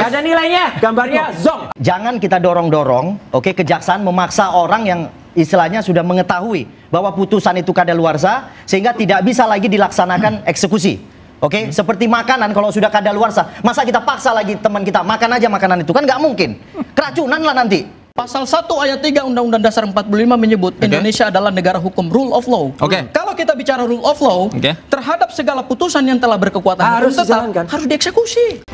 Gak ada nilainya, gambarnya zong. Jangan kita dorong-dorong, oke, kejaksaan memaksa orang yang istilahnya sudah mengetahui bahwa putusan itu kadaluarsa sehingga tidak bisa lagi dilaksanakan eksekusi. Oke, seperti makanan kalau sudah kadaluarsa, masa kita paksa lagi teman kita makan aja makanan itu, kan nggak mungkin. Keracunan lah nanti. Pasal 1 ayat 3 Undang-Undang Dasar 45 menyebut Indonesia adalah negara hukum, rule of law. Kalau kita bicara rule of law, terhadap segala putusan yang telah berkekuatan harus tetap, dijalankan, harus dieksekusi.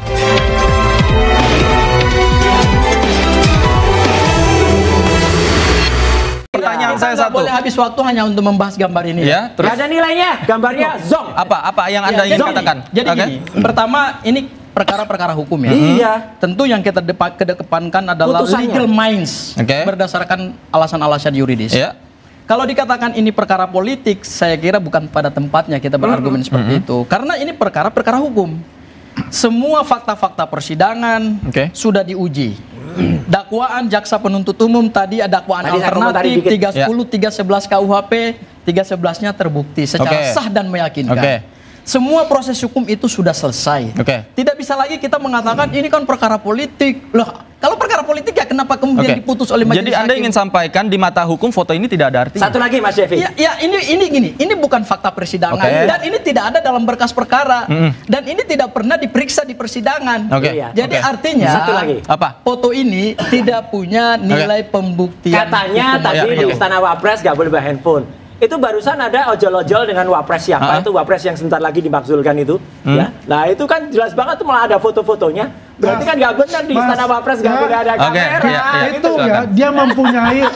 Pertanyaan saya satu. Boleh habis waktu hanya untuk membahas gambar ini. Ya, terus? Gak ada nilainya, gambarnya zong. Apa yang Anda ingin katakan? Jadi gini, pertama ini perkara-perkara hukum ya. Iya. Tentu yang kita kedepankan adalah putusannya, legal minds, berdasarkan alasan-alasan yuridis. Kalau dikatakan ini perkara politik, saya kira bukan pada tempatnya kita berargumen seperti itu. Karena ini perkara hukum. Semua fakta-fakta persidangan sudah diuji. Dakwaan jaksa penuntut umum tadi ada dakwaan alternatif 310, 311 KUHP, 311-nya terbukti secara sah dan meyakinkan. Semua proses hukum itu sudah selesai. Tidak bisa lagi kita mengatakan ini kan perkara politik. Loh, kalau perkara politik ya kenapa kemudian diputus oleh majelis hakim? Jadi Anda ingin sampaikan di mata hukum foto ini tidak ada artinya. Satu lagi Mas Devi. Ya ini gini, ini bukan fakta persidangan dan ini tidak ada dalam berkas perkara dan ini tidak pernah diperiksa di persidangan. Jadi artinya satu lagi. Foto ini tidak punya nilai pembuktian. Katanya tadi di Istana Wapres gak boleh bawa handphone. Itu barusan ada ojol-ojol dengan wapres siapa itu wapres yang sebentar lagi dimakzulkan itu ya. Nah itu kan jelas banget tuh malah ada foto-fotonya. Berarti kan nggak benar di Istana Wapres nggak boleh ada kamera. Itu ya dia mempunyai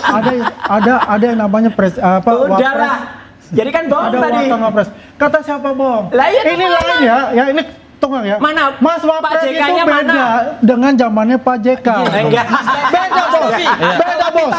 ada yang namanya udahlah. Jadi kan bohong tadi. Kata siapa bohong? Ini lain ya ini tunggu ya. Mana? Mas Wapres itu beda dengan zamannya Pak JK. Enggak. Beda bos. Beda bos.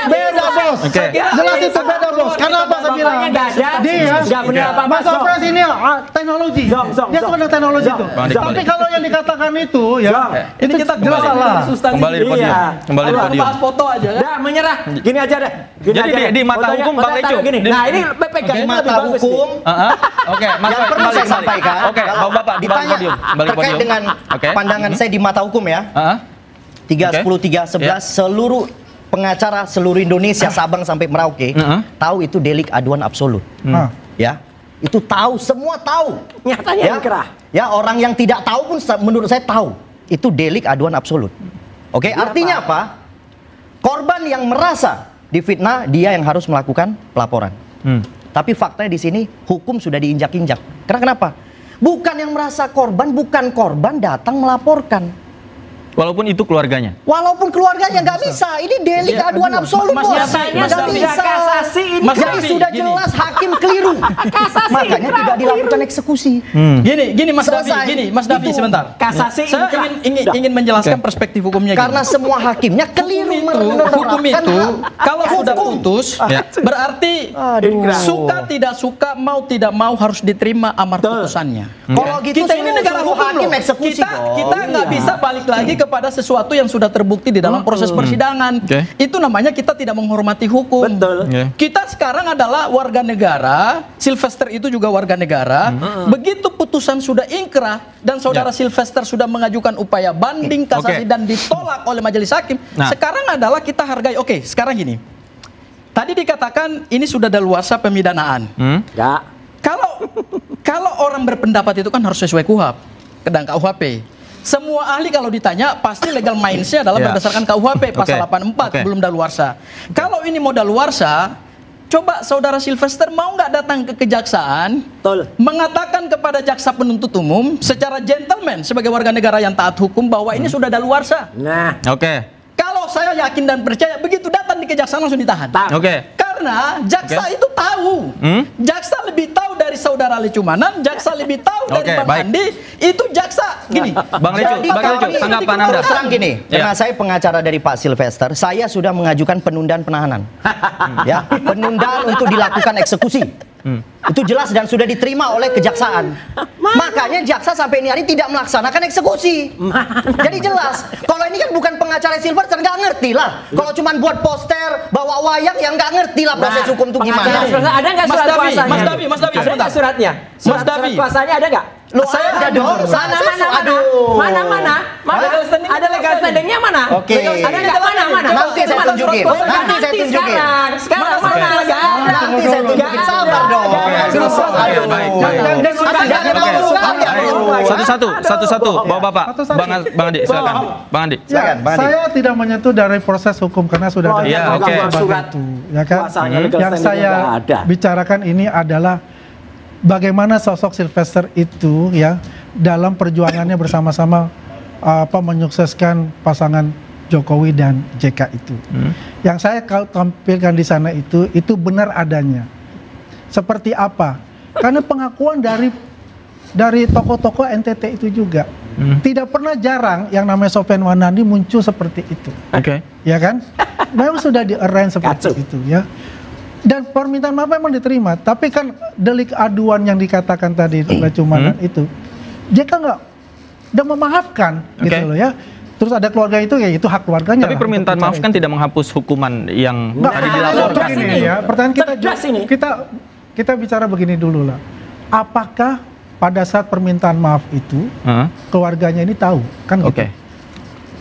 Beda bos. Jelas itu beda bos. Karena apa saya bilang? Dia nggak benar apa-apa. Mas Wapres ini teknologi. Dia suka dengan teknologi itu. Tapi kalau yang dikatakan itu ya, ini kita jelas salah. Kembali di podium. Kembali di podium. Bahas foto aja ya. Dah menyerah. Gini aja deh. Jadi di mata hukum Bang Ecu. Nah ini pegang mata hukum. Mas yang perlu saya sampaikan. Bapak ditanya terkait dengan pandangan saya di mata hukum ya. 310, 311 seluruh pengacara seluruh Indonesia Sabang sampai Merauke tahu itu delik aduan absolut. Ya. Itu tahu, semua tayu. Nyatanya inkrah. Ya, orang yang tidak tahu pun menurut saya tahu. Itu delik aduan absolut. Artinya apa? Korban yang merasa difitnah dia yang harus melakukan pelaporan. Tapi faktanya di sini hukum sudah diinjak-injak. Karena kenapa? Bukan yang merasa korban, bukan korban datang melaporkan. Walaupun itu keluarganya. Walaupun keluarganya nggak bisa. Ini delik aduan absolut, bos. Nggak bisa. Jadi sudah jelas hakim keliru. Makanya tidak dilakukan eksekusi. Gini Mas Davi sebentar. Kasasi. Saya ingin menjelaskan perspektif hukumnya. Karena semua hakimnya keliru. Hukum itu kalau sudah putus berarti suka tidak suka, mau tidak mau harus diterima amar putusannya. Kalau gitu kita ini negara hukum eksekusi. Kita nggak bisa balik lagi kepada sesuatu yang sudah terbukti di dalam proses persidangan. Itu namanya kita tidak menghormati hukum. Kita sekarang adalah warga negara, Sylvester itu juga warga negara. Begitu putusan sudah ingkrah dan saudara Sylvester sudah mengajukan upaya banding kasasi dan ditolak oleh majelis hakim. Sekarang adalah kita hargai. Sekarang gini. Tadi dikatakan ini sudah daluarsa pemidanaan. Kalau orang berpendapat itu kan harus sesuai KUHP dan KUHP. Semua ahli kalau ditanya pasti legal minds-nya adalah berdasarkan KUHP pasal 84 belum daluarsa. Kalau ini mau daluarsa, coba saudara Sylvester mau nggak datang ke kejaksaan, mengatakan kepada jaksa penuntut umum secara gentleman sebagai warga negara yang taat hukum bahwa ini sudah daluarsa. Kalau saya yakin dan percaya begitu datang di kejaksaan langsung ditahan. Karena jaksa itu tahu. Jaksa lebih tahu dari saudara Lecumanan, jaksa lebih tahu dari Bang Andi. Itu jaksa gini. Bang Lecu, tanggapan Anda. Serang gini, karena saya pengacara dari Pak Sylvester, saya sudah mengajukan penundaan penahanan. Penundaan untuk dilakukan eksekusi. Itu jelas dan sudah diterima oleh kejaksaan. Makanya jaksa sampai ini hari tidak melaksanakan eksekusi. Jadi jelas. Kalau ini kan bukan pengacara Sylvester, nggak ngerti lah. Kalau cuma buat poster, bawa wayang, yang nggak ngerti lah proses hukum itu gimana. Ada nggak surat kuasanya? Mas Davi, Ada nggak suratnya? Surat kuasanya ada nggak? Lu ada dong. Mana? Ada legal standingnya mana? Oke. Ada nggak mana? Nanti saya tunjukin. Nanti saya tunjukin. Sekarang mana? Nggak ada. Nanti saya tunjukin. Sabar dong. Oke, baik. Satu-satu, Bapak. Bang Andi, silakan. Bang Andi. Ya, saya tidak menyentuh dari proses hukum karena sudah ada iya, oke. Surat itu, ya kan? legal Yang standing saya nggak ada. bicarakan ini adalah bagaimana sosok Sylvester itu ya dalam perjuangannya bersama-sama menyukseskan pasangan Jokowi dan JK itu. Yang saya tampilkan di sana itu benar adanya. Seperti apa? Karena pengakuan dari tokoh-tokoh NTT itu juga tidak pernah jarang yang namanya Sofyan Wanandi muncul seperti itu. Oke. Ya kan? Memang sudah di-arrange seperti itu ya. Dan permintaan maaf memang diterima, tapi kan delik aduan yang dikatakan tadi Lecumanan itu, JK nggak udah memaafkan gitu loh ya. Terus ada keluarga itu ya itu hak keluarganya. Tapi permintaan maaf kan tidak menghapus hukuman yang Nggak, tadi dilaporkan. begini ya. Pertanyaan Tegas kita bicara begini dulu lah. Apakah pada saat permintaan maaf itu keluarganya ini tahu kan gitu? Oke.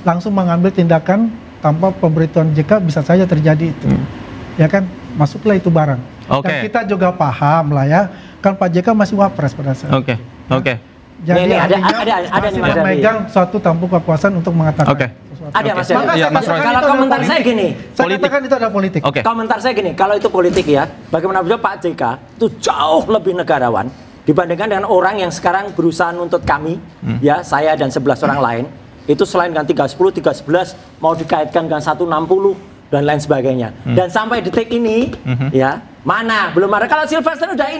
Langsung mengambil tindakan tanpa pemberitahuan JK bisa saja terjadi itu. Ya kan? Masuklah itu barang. Dan kita juga paham lah ya. Kan Pak JK masih wapres pada saat itu. Oke. Jadi ada masih nih Mas memegang suatu tampuk kekuasaan untuk mengatakan. Ada Mas Iya, Mas Roy. Kalau komentar saya gini, Saya katakan itu adalah politik. Oke. komentar saya gini, kalau itu politik ya, bagaimana juga Pak JK itu jauh lebih negarawan dibandingkan dengan orang yang sekarang berusaha nuntut kami, ya saya dan 11 orang lain, itu selain dengan 310, 311 mau dikaitkan dengan 160 dan lain sebagainya. Dan sampai detik ini, ya mana belum ada. Kalau Sylvester udah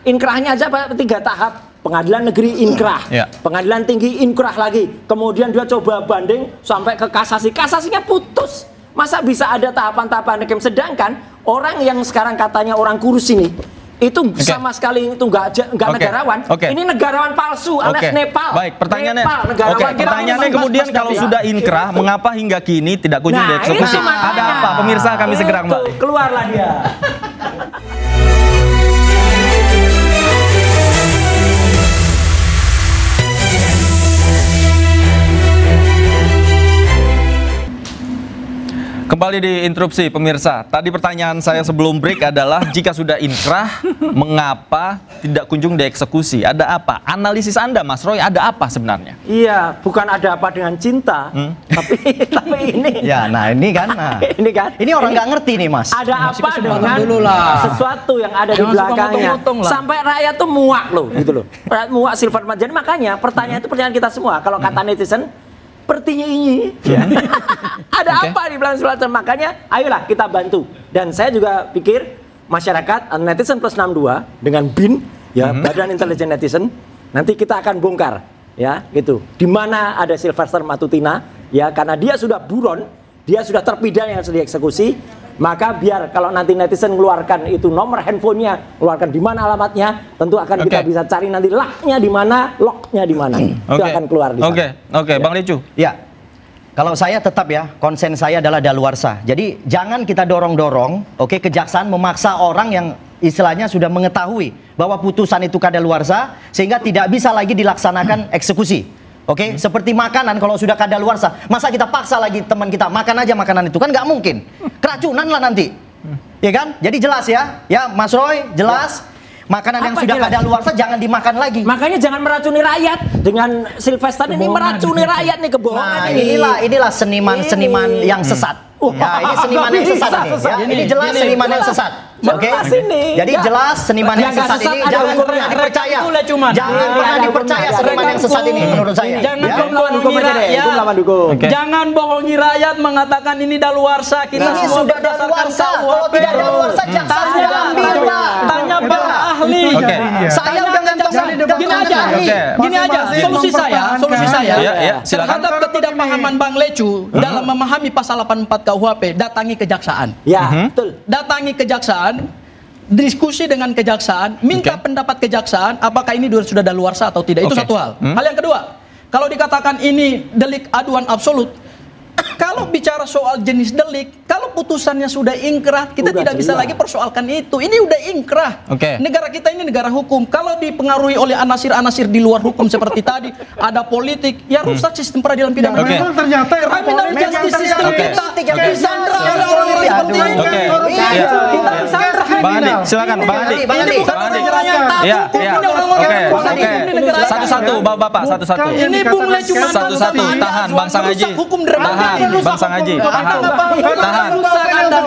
inkrahnya aja 3 tahap. Pengadilan negeri inkrah, pengadilan tinggi inkrah lagi, kemudian dia coba banding sampai ke kasasi, kasasinya putus. Masa bisa ada tahapan-tahapan hakim? Sedangkan orang yang sekarang katanya orang kurus ini itu sama sekali itu nggak negarawan. Ini negarawan palsu alias Nepal. Baik, pertanyaannya. Nepal, Pertanyaannya kemudian kalau sudah inkrah, mengapa hingga kini tidak kunjung dieksekusi? Ada apa? Pemirsa kami segera kembali. Keluarlah dia. Kembali di interupsi pemirsa. Tadi pertanyaan saya sebelum break adalah jika sudah inkrah, mengapa tidak kunjung dieksekusi? Ada apa? Analisis Anda, Mas Roy, ada apa sebenarnya? Iya, bukan ada apa dengan cinta, tapi ini. Ya, nah ini kan. Nah. Ini kan. Ini orang nggak ngerti nih, Mas. Ada apa dengan sesuatu yang ada di Jangan belakangnya lah. sampai rakyat tuh muak loh, gitu loh. Rakyat muak Silverman. Jadi makanya pertanyaan itu pertanyaan kita semua. Kalau kata netizen, sepertinya ini ada apa di belakang selatan, makanya ayolah kita bantu. Dan saya juga pikir masyarakat netizen plus 62 dengan BIN ya, Badan Intelijen Netizen, nanti kita akan bongkar ya gitu di mana ada Sylvester Matutina ya, karena dia sudah buron, dia sudah terpidana yang sudah dieksekusi. Maka biar kalau nanti netizen mengeluarkan itu nomor handphonenya, keluarkan di mana alamatnya, tentu akan kita bisa cari nanti locknya di mana, locknya di mana, itu akan keluar di sana. Oke, Bang Lecu. Ya, kalau saya tetap ya, konsen saya adalah daluarsa. Jadi jangan kita dorong-dorong, kejaksaan memaksa orang yang istilahnya sudah mengetahui bahwa putusan itu kadaluarsa, sehingga tidak bisa lagi dilaksanakan eksekusi. Seperti makanan kalau sudah kadaluarsa, masa kita paksa lagi teman kita makan aja makanan itu, kan nggak mungkin, keracunan lah nanti, ya kan? Jadi jelas ya Mas Roy, jelas. Makanan yang sudah kadaluarsa jangan dimakan lagi. Makanya jangan meracuni rakyat dengan Sylvester ini, meracuni rakyat nih, kebohongan ini. Inilah seniman-seniman yang sesat. Ya, ini seniman yang sesat ini. Ya, ini jelas seniman yang sesat. Jadi jelas seniman yang sesat ini jangan pernah dipercaya. Jangan pernah dipercaya seniman yang sesat ini menurut saya. Jangan bohongi rakyat mengatakan ini daluarsa. Kita ini sudah daluarsa. Kalau tidak daluarsa jaksa sudah ambil. Tanya para ahli. Saya udah Gini aja. Solusi saya. Terhadap ketidakpahaman Bang Lecu dalam memahami pasal 84 KUHP, datangi kejaksaan. Ya, betul. Datangi kejaksaan, diskusi dengan kejaksaan, minta pendapat kejaksaan apakah ini sudah daluarsa atau tidak. Itu satu hal. Hal yang kedua, kalau dikatakan ini delik aduan absolut, kalau bicara soal jenis delik, kalau Kalau putusannya sudah ingkrah, kita Udah tidak bisa jelas. lagi persoalkan itu. Ini udah ingkrah. Oke. Negara kita ini negara hukum. Kalau dipengaruhi oleh anasir-anasir di luar hukum seperti tadi, ada politik, ya rusak sistem peradilan pidana. Oke. Memang ternyata yang Criminal politik justice system Oke. kita Oke. disandra oleh orang-orang seperti ini. Oke. Iya. Kita disandra. Bang Andi, silakan Bang Andi. Bang Andi. Ini bukan Bang Andi. orang yang tahu Iya, hukum, iya. ini orang-orang Oke, yang kuasa oke. hukum di negara kita. Satu-satu, Bapak, satu-satu. Bukan. Ini Bung Le cuma Satu-satu, tahan, Bang Sangaji. Hukum dermaga. Tahan, Bang Sangaji, tahan. Tahan.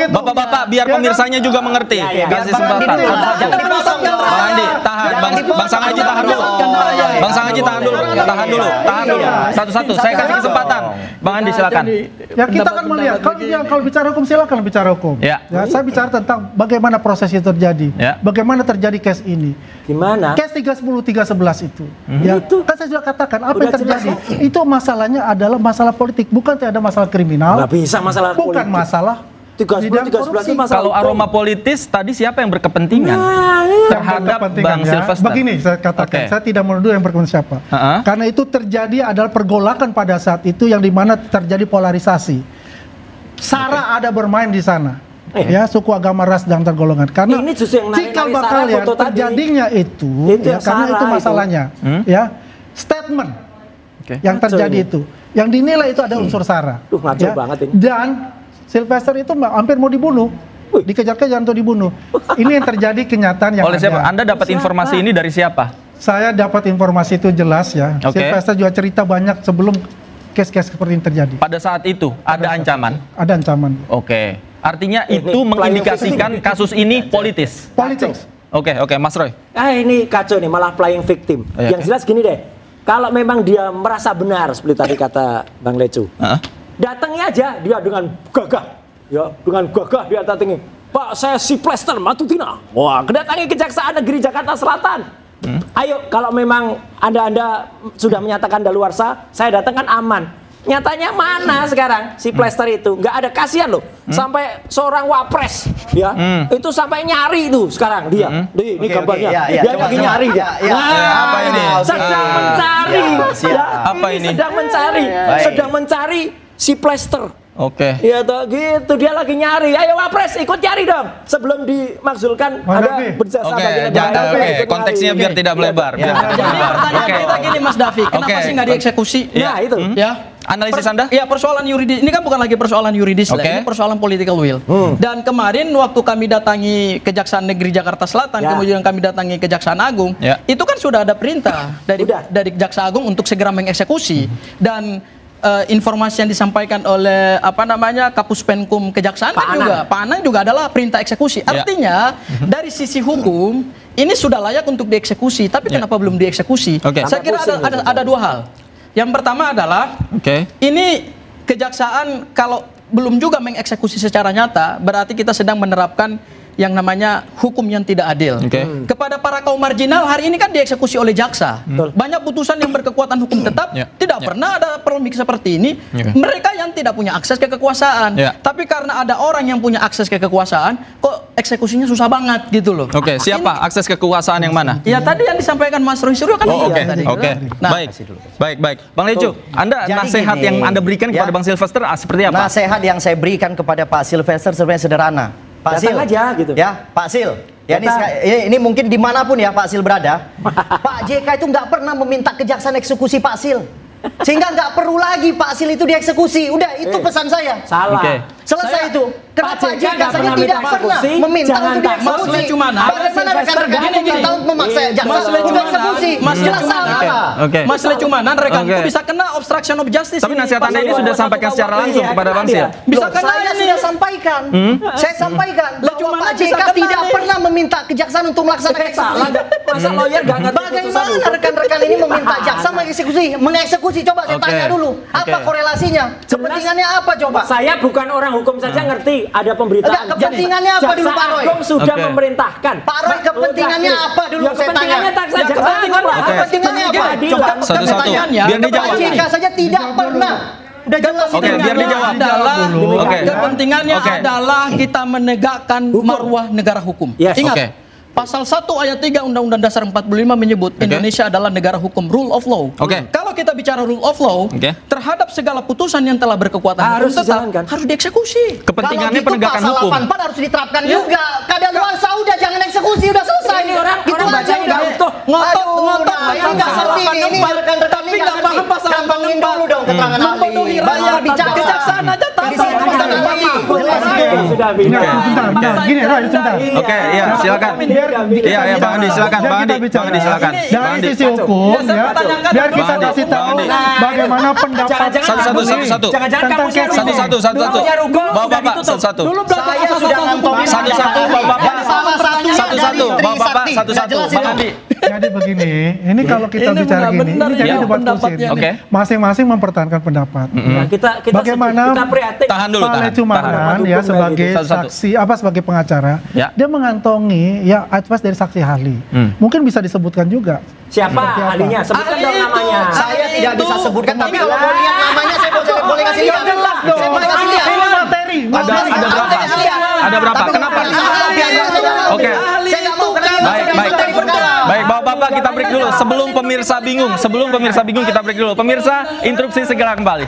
Bapak-bapak, biar pemirsanya juga mengerti. Kasih kesempatan. Bang Andi, tahan. Bang Sangaji tahan dulu. Bang Sangaji tahan dulu. Tahan dulu. Tahan dulu. Satu-satu, saya kasih kesempatan. Bang Andi, silakan. Ya kita kan melihat kalau bicara hukum silakan bicara hukum. Ya. Saya bicara tentang bagaimana proses itu terjadi. Ya. Bagaimana terjadi case ini. Gimana? Case 310 311 itu. Ya, kan saya sudah katakan apa Udah yang terjadi. Itu masalahnya adalah masalah politik, bukan tidak ada masalah kriminal. Nggak bisa masalah Bukan politik. masalah 310 bidang 311 korupsi. itu masalah Kalau hukum. aroma politis, tadi siapa yang berkepentingan Yang terhadap berkepentingan, Bang ya. Sylvester? Begini saya katakan, Oke. saya tidak menuduh yang berkepentingan siapa. Karena itu terjadi adalah pergolakan pada saat itu yang dimana terjadi polarisasi. Sara ada bermain di sana. Ya, suku agama ras dan tergolongan. Karena Ini justru yang nari-nari cikal Sarah bakal ya foto tadi. terjadinya itu, Itu ya, yang karena Sarah itu masalahnya. Ya, statement Oke. yang Ngaco terjadi ini. itu, yang dinilai itu ada unsur sara. Duh, ngaco banget ini. Dan Sylvester itu hampir mau dibunuh, dikejar-kejar untuk dibunuh. Ini yang terjadi kenyataan yang Oleh ada. siapa? Anda dapat informasi ini dari siapa? Saya dapat informasi itu jelas ya. Oke. Sylvester juga cerita banyak sebelum case-case seperti ini terjadi. Pada saat itu ada ancaman. Ada ancaman. Oke. Artinya Ini itu playing mengindikasikan kasus ini politis. Politics. Oke, Mas Roy. Ini kacau nih, malah playing victim. Iya, Yang jelas gini deh, kalau memang dia merasa benar seperti tadi kata Bang Lecu, Heeh. datangi aja dia dengan gagah, ya dengan gagah dia datangi. Pak, saya si Plester Matutina. Wah, kedatangi Kejaksaan Negeri Jakarta Selatan. Ayo, kalau memang anda sudah menyatakan daluarsa, saya datang kan aman. Nyatanya mana sekarang si Plester itu? Nggak ada, kasihan loh. Sampai seorang wapres, ya, itu sampai nyari tuh sekarang dia. Ini Oke, gambarnya. ya, ya, Dia coba, lagi coba. nyari dia. Ya, ya. Apa ini? Sedang mencari. siap. Ya, Apa ini? Sedang mencari. Baik. Sedang mencari si Plester. Oke. Ya toh gitu, dia lagi nyari. Ayo Wapres ikut nyari dong. Sebelum dimakzulkan Mas ada Davi. berjasa Oke, bagi jangan- negara. oke, Ikut konteksnya nyari. biar tidak melebar. Ya. biar tidak Jadi melebar. pertanyaan Oke. kita gini Mas Davi, kenapa Oke. sih nggak dieksekusi? Nah, itu. Ya. Analisis Anda? Iya, persoalan yuridis. Ini kan bukan lagi persoalan yuridis lah, Oke. ini persoalan political will. Dan kemarin waktu kami datangi Kejaksaan Negeri Jakarta Selatan, Ya. kemudian kami datangi Kejaksaan Agung, Ya. itu kan sudah ada perintah Udah. dari Jaksa Agung untuk segera mengeksekusi. Dan informasi yang disampaikan oleh Kapus Penkum Kejaksaan Pak kan Anang. juga, Pak Anang juga adalah perintah eksekusi. Ya. Artinya dari sisi hukum ini sudah layak untuk dieksekusi, tapi Ya. kenapa belum dieksekusi? Oke. Saya kira ada dua hal. Yang pertama adalah Oke. ini kejaksaan kalau belum juga mengeksekusi secara nyata, berarti kita sedang menerapkan yang namanya hukum yang tidak adil. Oke. Kepada para kaum marginal hari ini kan dieksekusi oleh jaksa. Banyak putusan yang berkekuatan hukum tetap, Ya. tidak Ya. pernah ada polemik seperti ini. Oke. Mereka yang tidak punya akses ke kekuasaan. Ya. Tapi karena ada orang yang punya akses ke kekuasaan, kok eksekusinya susah banget gitu loh. Oke, siapa akses kekuasaan yang mana? Ya tadi yang disampaikan Mas Roy Suryo kan Oh, oke, tadi. oke. Nah, Baik. Bang Lecu, Anda Jadi nasihat gini, yang Anda berikan ya. kepada Bang Sylvester seperti apa? Nasihat yang saya berikan kepada Pak Sylvester sebenarnya sederhana. Pak Datang aja, gitu. Ya, Pak Sil. Ya, Datang. ini mungkin dimanapun ya Pak Sil berada. Pak JK itu nggak pernah meminta kejaksaan eksekusi Pak Sil. Sehingga nggak perlu lagi Pak Sil itu dieksekusi. Udah, itu pesan saya. Salah. Oke. Selesai itu. Kenapa Pak JK JK nggak saja pernah tidak minta pernah eksekusi, meminta jangan untuk tak dieksekusi? Mas Lecumana. Bagaimana rekan-rekan Gini, hukum yang gini. tahu memaksa jaksa Mas untuk Lecumana, eksekusi? Mas Jelas Lecumana. salah. Oke. Mas Lecumanan rekanku Oke. bisa kena obstruction of justice. Tapi nasihat Anda ini sudah sampaikan secara langsung kepada Bang Sil. Bisa Loh, kena saya ini. sudah sampaikan. Saya sampaikan bahwa Lecumana Pak bisa JK kena tidak nih. pernah meminta kejaksaan untuk melaksanakan Salah. eksekusi. Masa lawyer gak ngerti putusan Bagaimana hukum? rekan-rekan ini meminta jaksa mengeksekusi? Coba saya Oke. tanya dulu. Apa Oke. korelasinya? Kepentingannya apa coba? Saya bukan orang hukum saja ngerti ada pemberitaan. Enggak, kepentingannya apa dulu, Pak Roy? Agung sudah Oke. memerintahkan. Pak Roy, kepentingannya Udah, apa dulu ya, saya kepentingannya tanya? tak saja. Ya, kepentingannya Apa? apa? Kepentingannya apa? Keadilan. Satu-satu. Kepentingannya, Biar dijawab. Pak JK saja tidak pernah. Udah jelas Oke, ini. biar dijawab. Adalah Oke. kepentingannya Oke. adalah kita menegakkan marwah negara hukum. Yes. Ingat, Oke. Pasal 1 ayat 3 Undang-Undang Dasar 45 menyebut Indonesia adalah negara hukum, rule of law. Kalau kita bicara rule of law, terhadap segala putusan yang telah berkekuatan harus hukum tetap, dijalankan, harus dieksekusi. Kepentingannya penegakan hukum. Pasal 84 harus diterapkan juga. Kadaluarsa udah jangan eksekusi, udah selesai. Ini orang baca nggak utuh. Ngotot Nggak seperti ini rekan-rekan, tapi nggak paham pasal 84 dulu dong keterangan ahli. memenuhi rakyat bicara kejaksaan aja tahu. Sudah Bentar, gini Roy, sebentar. Oke, iya, silakan. Iya, ya, Bang Andi, silakan. Bang Andi, silakan. Dari sisi hukum, ya, biar kita Bang Andi, kasih tahu Bang Andi. bagaimana pendapat. Satu-satu. Jangan-jangan kamu punya Satu-satu. Bapak-bapak, satu-satu. Saya sudah ngantongin Satu-satu, Bapak-bapak. salah satunya Satu-satu, dari Bapak-bapak, Trisakti. satu-satu. Nggak jelas Bang itu. Andi. Jadi begini, ini kalau kita Ini bicara gini, benar-benar ini jadi ya, debat pendapatnya kursi. Oke. Masing-masing mempertahankan pendapat. Nah, kita Bagaimana kita prihatin. Tahan dulu, Pak tahan. Lecumanan ya Hukum sebagai kayak gitu. saksi sebagai pengacara, Ya. dia mengantongi ya advice dari saksi ahli. Mungkin bisa disebutkan juga. Siapa Seperti apa? ahlinya? Sebutkan dong namanya. Saya tidak bisa sebutkan, tapi kalau mau lihat namanya saya boleh kasih lihat. Saya boleh kasih lihat. Ini materi. Ada berapa? Ada berapa? Kenapa? Oke. Saya nggak mau kenal. Baik, Bapak-bapak, kita break dulu. Sebelum pemirsa bingung kita break dulu. Pemirsa, interupsi segera kembali.